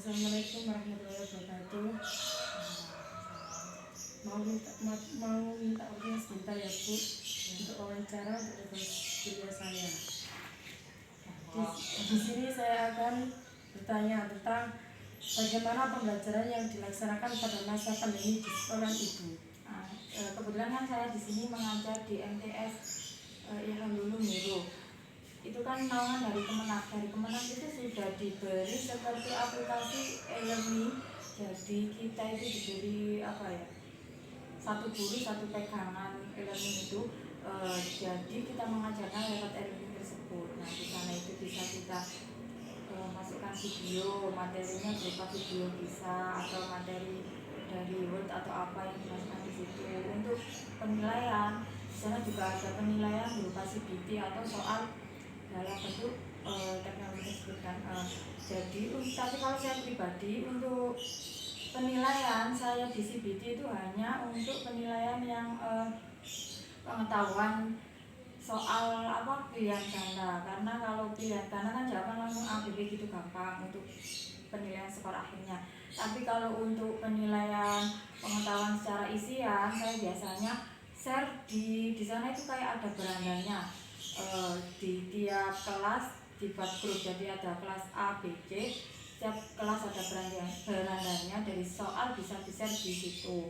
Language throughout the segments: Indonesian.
Assalamualaikum warahmatullahi wabarakatuh. Mau minta waktunya sebentar ya Bu untuk wawancara untuk tugas kuliah saya. Di sini saya akan bertanya tentang bagaimana pembelajaran yang dilaksanakan pada masa pandemi di sekolah Ibu. Kebetulan kan saya di sini mengajar di MTS Ilham Lulu Miro. Itu kan naungan dari Kemenak. Dari Kemenak itu sudah diberi seperti aplikasi e-learning. Jadi kita itu diberi satu guru satu pegangan e-learning itu. Jadi kita mengajarkan lewat e-learning tersebut. Nah di sana itu bisa kita masukkan video, materinya berupa video bisa atau materi dari Word atau apa yang dimasukkan di situ. Untuk penilaian, di sana juga ada penilaian berupa CBT atau soal dalam bentuk teknologi tersebut kan. Tapi kalau saya pribadi untuk penilaian saya di CBT itu hanya untuk penilaian yang pengetahuan soal pilihan ganda, karena kalau pilihan ganda kan jawaban langsung A, B, B gitu gampang untuk penilaian skor akhirnya. Tapi kalau untuk penilaian pengetahuan secara isian, saya biasanya share di sana itu kayak ada berandanya. Di tiap kelas dibuat grup, jadi ada kelas A, B, C. Setiap kelas ada berandanya dari soal bisa di-share di situ.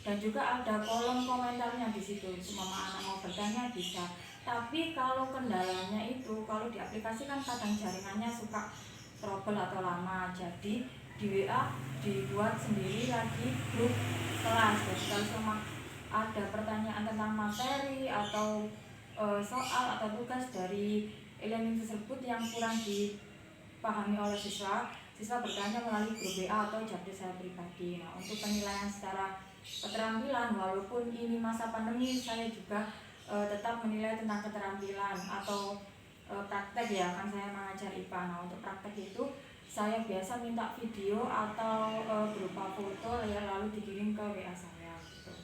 Dan juga ada kolom komentarnya di situ. Semua anak mau bertanya bisa. Tapi kalau kendalanya itu, kalau di aplikasi kan kadang jaringannya suka trouble atau lama. Jadi di WA dibuat sendiri lagi grup kelas. Jadi kalau sama ada pertanyaan tentang materi atau soal atau tugas dari e-learning tersebut yang kurang dipahami oleh siswa bertanya melalui grup WA atau chat saya pribadi. Nah, untuk penilaian secara keterampilan, walaupun ini masa pandemi, saya juga tetap menilai tentang keterampilan atau praktek ya, kan saya mengajar IPA. Nah, untuk praktek itu saya biasa minta video atau berupa foto ya, lalu dikirim ke WA saya gitu.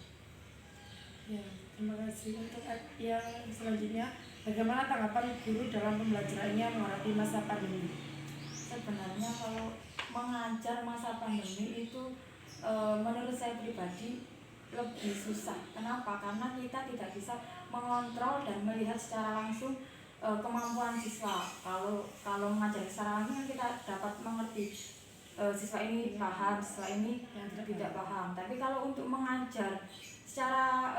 Ya, terima kasih. Untuk yang selanjutnya, bagaimana tanggapan guru dalam pembelajarannya menghadapi masa pandemi? Sebenarnya kalau mengajar masa pandemi itu menurut saya pribadi lebih susah. Kenapa? Karena kita tidak bisa mengontrol dan melihat secara langsung kemampuan siswa. Kalau mengajar secara langsung kita dapat mengerti siswa ini paham, siswa ini tidak paham. Tapi kalau untuk mengajar secara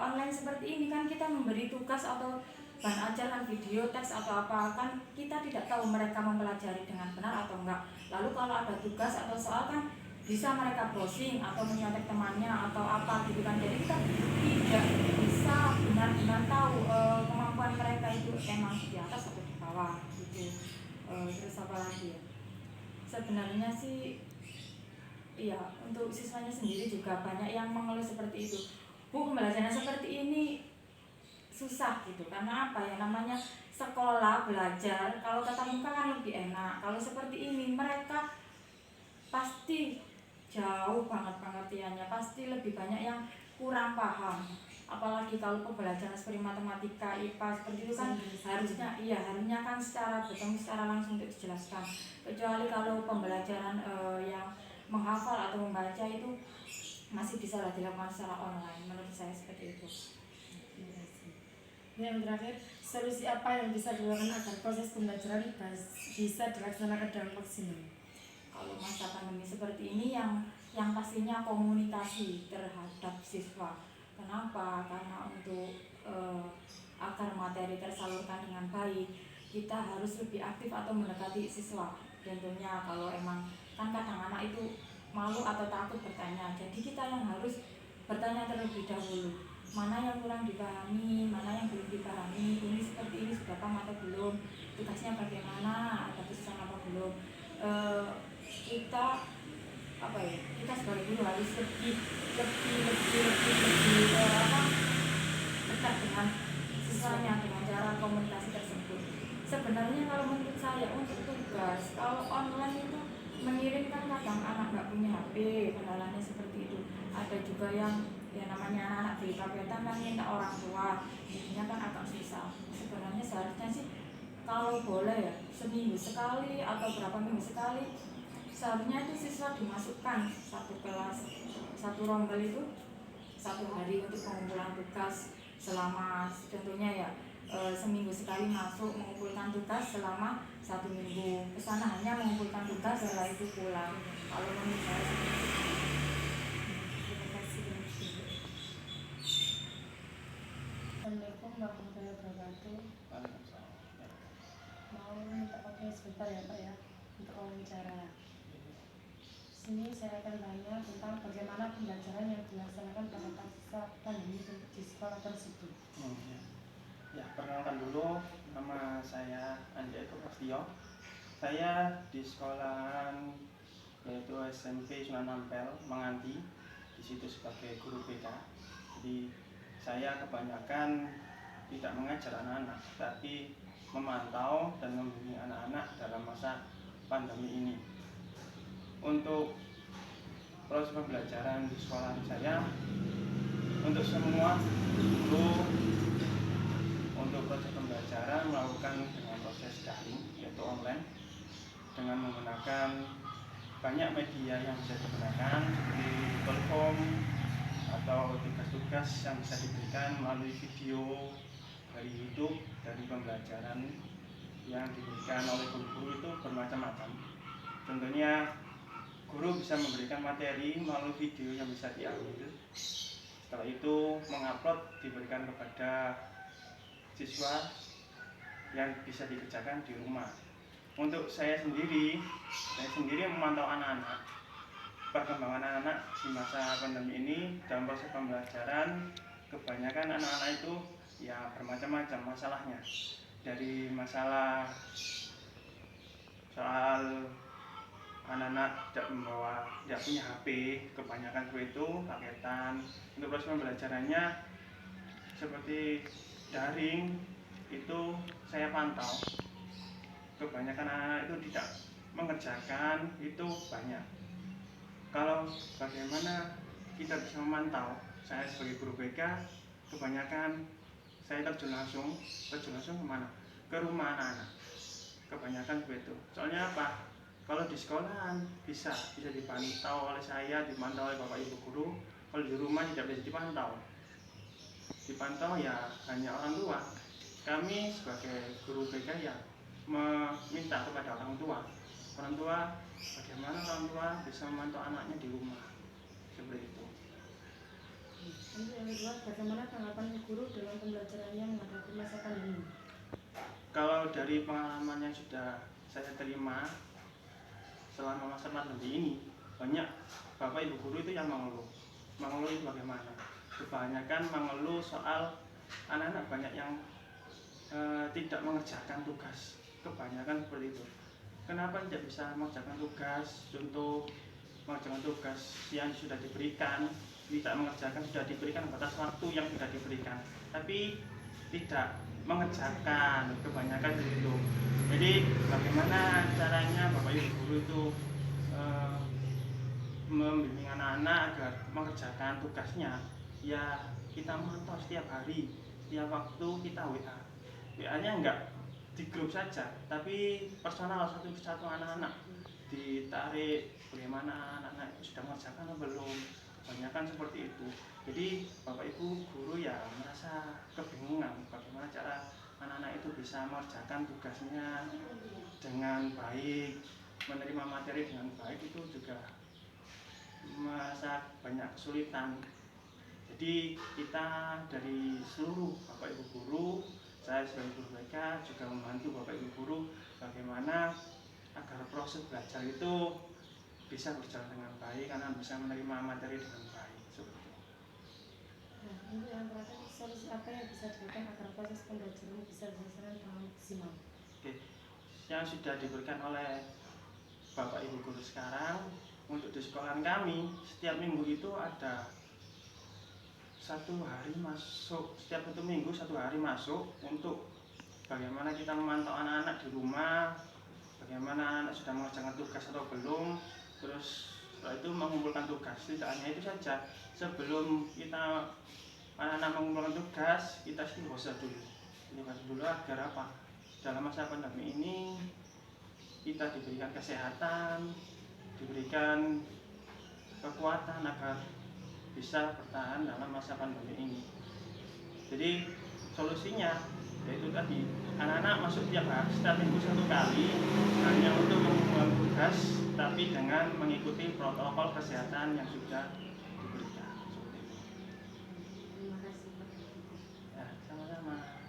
online seperti ini kan kita memberi tugas atau bahan ajaran video, teks atau apa, kan kita tidak tahu mereka mempelajari dengan benar atau enggak. Lalu kalau ada tugas atau soal kan bisa mereka browsing atau menyontek temannya atau apa gitu kan. Jadi kita tidak bisa benar-benar tahu kemampuan mereka itu emang di atas atau di bawah gitu. Terus apa lagi ya? Sebenarnya sih iya, untuk siswanya sendiri juga banyak yang mengeluh seperti itu. Bu, pembelajaran seperti ini susah gitu. Karena apa ya, namanya sekolah belajar, kalau tatap muka kan lebih enak. Kalau seperti ini mereka pasti jauh banget pengertiannya, pasti lebih banyak yang kurang paham. Apalagi kalau pembelajaran seperti matematika, IPA seperti itu kan harusnya kan secara langsung untuk dijelaskan. Kecuali kalau pembelajaran yang menghafal atau membaca itu masih bisa dilakukan secara online. Menurut saya seperti itu. Yang terakhir, solusi apa yang bisa dilakukan agar proses pembelajaran bisa dilaksanakan dengan maksimal? Kalau masa pandemi seperti ini yang pastinya komunikasi terhadap siswa. Kenapa? Karena untuk agar materi tersalurkan dengan baik, kita harus lebih aktif atau mendekati siswa. Tentunya kalau emang kan kadang anak itu malu atau takut bertanya, jadi kita yang harus bertanya terlebih dahulu. Mana yang kurang dipahami, mana yang belum dipahami, ini seperti ini sudah paham atau belum, tugasnya bagaimana, ada kesusahan apa belum. Kita sebagai guru harus lebih dekat dengan siswanya dengan cara komunikasi tersebut. Sebenarnya kalau menurut saya untuk tugas, kalau online itu mengirimkan kadang anak nggak punya HP, kendalanya seperti itu. Ada juga yang namanya anak-anak di paketan kan minta orang tua, jadinya kan agak susah. Sebenarnya seharusnya sih kalau boleh ya seminggu sekali atau berapa minggu sekali seharusnya itu siswa dimasukkan satu kelas, satu rombel itu satu hari untuk pengumpulan tugas selama contohnya ya seminggu sekali masuk mengumpulkan tugas selama 1 minggu, kesana hanya mengumpulkan tugas setelah itu pulang. Kalau menurut saya seperti itu. Terima kasih. Assalamualaikum warahmatullahi wabarakatuh. Mau minta waktu sebentar ya Pak ya untuk wawancara. Sini saya akan tanya tentang bagaimana pembelajaran yang dilaksanakan pada masa pandemi di sekolah tersebut. Ya, perkenalkan dulu, nama saya Andi Eko Prasetyo. Saya di sekolahan yaitu SMP Sunan Ampel, Menganti, di situ sebagai guru BK. Jadi saya kebanyakan tidak mengajar anak-anak, tapi memantau dan membimbing anak-anak dalam masa pandemi ini. Untuk proses pembelajaran di sekolah saya, untuk semua guru untuk proses pembelajaran melakukan dengan proses daring yaitu online dengan menggunakan banyak media yang bisa digunakan seperti telepon atau tugas-tugas yang bisa diberikan melalui video dari YouTube. Dari pembelajaran yang diberikan oleh guru-guru itu bermacam-macam. Contohnya guru bisa memberikan materi melalui video yang bisa diambil, setelah itu mengupload diberikan kepada siswa yang bisa dikerjakan di rumah. Untuk saya sendiri memantau anak-anak, perkembangan anak-anak di masa pandemi ini dalam proses pembelajaran. Kebanyakan anak-anak itu ya bermacam-macam masalahnya, dari masalah soal anak-anak tidak punya HP, kebanyakan itu paketan. Untuk proses pembelajarannya seperti daring itu saya pantau, kebanyakan anak itu tidak mengerjakan itu banyak. Kalau bagaimana kita bisa memantau, saya sebagai guru BK kebanyakan saya terjun langsung kemana? Ke rumah anak-anak, kebanyakan begitu. Soalnya apa? Kalau di sekolahan bisa dipantau oleh saya, dipantau oleh bapak ibu guru. Kalau di rumah tidak bisa dipantau ya hanya orang tua. Kami sebagai guru BK ya meminta kepada orang tua bagaimana orang tua bisa memantau anaknya di rumah, seperti itu. Untuk yang kedua, bagaimana tanggapan guru dalam pembelajarannya menghadapi masa pandemi? Kalau dari pengalaman yang sudah saya terima selama masa pandemi ini, banyak bapak ibu guru itu yang mengeluh itu bagaimana? Kebanyakan mengeluh soal anak-anak banyak yang tidak mengerjakan tugas, kebanyakan seperti itu. Kenapa tidak bisa mengerjakan tugas? Contoh mengerjakan tugas yang sudah diberikan, tidak mengerjakan, sudah diberikan batas waktu yang sudah diberikan, tapi tidak mengerjakan, kebanyakan begitu. Jadi bagaimana caranya bapak ibu guru itu membimbing anak-anak agar mengerjakan tugasnya? Ya kita mantau setiap hari, setiap waktu kita WA-nya enggak di grup saja, tapi personal satu anak-anak ditarik bagaimana anak-anak itu sudah mengerjakan atau belum. Kebanyakan seperti itu. Jadi bapak ibu guru ya merasa kebingungan bagaimana cara anak-anak itu bisa mengerjakan tugasnya dengan baik, menerima materi dengan baik, itu juga merasa banyak kesulitan. Jadi kita dari seluruh bapak ibu guru, saya sebagai guru BK juga membantu bapak ibu guru bagaimana agar proses belajar itu bisa berjalan dengan baik, karena bisa menerima materi dengan baik, seperti itu. Nah, untuk yang terakhir, solusi apa yang bisa dilakukan agar proses pembelajaran bisa dilaksanakan dengan maksimal? Oke, yang sudah diberikan oleh bapak ibu guru sekarang untuk di sekolahan kami, setiap minggu itu ada setiap 1 minggu 1 hari masuk untuk bagaimana kita memantau anak-anak di rumah, bagaimana anak sudah mengerjakan tugas atau belum. Terus setelah itu mengumpulkan tugas. Tidak hanya itu saja, sebelum kita anak-anak mengumpulkan tugas, kita istighosah dulu agar apa? Dalam masa pandemi ini kita diberikan kesehatan, memberikan kekuatan agar bisa bertahan dalam masa pandemi ini. Jadi solusinya yaitu tadi, anak-anak masuk tiap hari, setiap minggu 1 kali, hanya untuk mengumpulkan tugas, tapi dengan mengikuti protokol kesehatan yang sudah diberikan. Seperti itu. Terima kasih Pak. Ya, sama-sama.